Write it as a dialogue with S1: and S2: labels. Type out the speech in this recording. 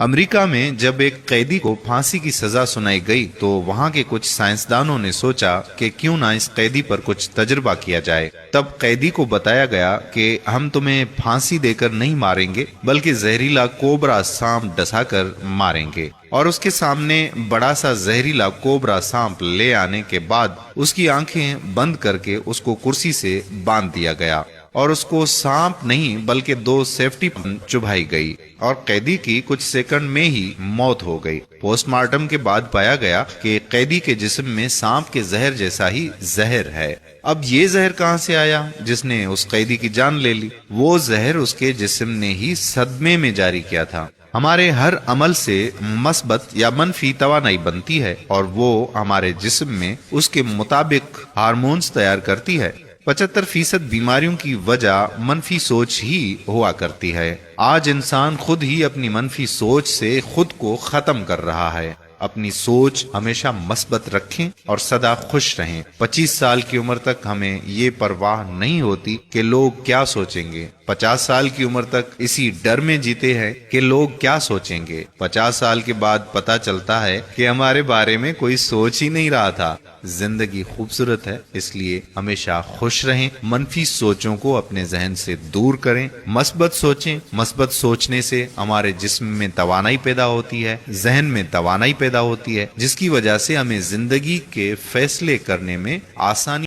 S1: America में जब एक कैदी को फांसी की सजा सुनाई गई तो वहां के कुछ साइंसदानों ने सोचा कि क्यों ना इस कैदी पर कुछ तजुर्बा किया जाए। तब कैदी को बताया गया कि हम तुम्हें फांसी देकर नहीं मारेंगे बल्कि जहरीला कोबरा सांप डसाकर मारेंगे। और उसके सामने बड़ा सा जहरीला कोबरा सांप ले आने के बाद उसकी आंखें बंद करके उसको कुर्सी से बांध दिया गया और उसको सांप नहीं बल्कि 2 सेफ्टी पिन चुभाई गई और कैदी की कुछ सेकंड में ही मौत हो गई। पोस्टमार्टम के बाद पाया गया कि कैदी के जिस्म में सांप के जहर जैसा ही जहर है। अब ये जहर कहां से आया जिसने उस कैदी की जान ले ली? वो जहर उसके जिस्म ने ही सदमे में जारी किया था। हमारे हर अमल से मस्बत या मनफी तवानाई बनती है और वो हमारे जिस्म में उसके मुताबिक हार्मोन्स तैयार करती है। 75% बीमारियों की वजह मनफी सोच ही हुआ करती है। आज इंसान खुद ही अपनी मनफी सोच से खुद को खत्म कर रहा है। अपनी सोच हमेशा मस्बत रखें और सदा खुश रहें। 25 साल की उम्र तक हमें ये परवाह नहीं होती कि लोग क्या सोचेंगे। 50 साल की उम्र तक इसी डर में जीते हैं कि लोग क्या सोचेंगे। 50 साल के बाद पता चलता है कि हमारे बारे में कोई सोच ही नहीं रहा था। जिंदगी खूबसूरत है, इसलिए हमेशा खुश रहें। मनफी सोचों को अपने जहन से दूर करें, मस्बत सोचें। मस्बत सोचने से हमारे जिस्म में तवानाई पैदा होती है, जहन में तवानाई पैदा होती है, जिसकी वजह से हमें जिंदगी के फैसले करने में आसानी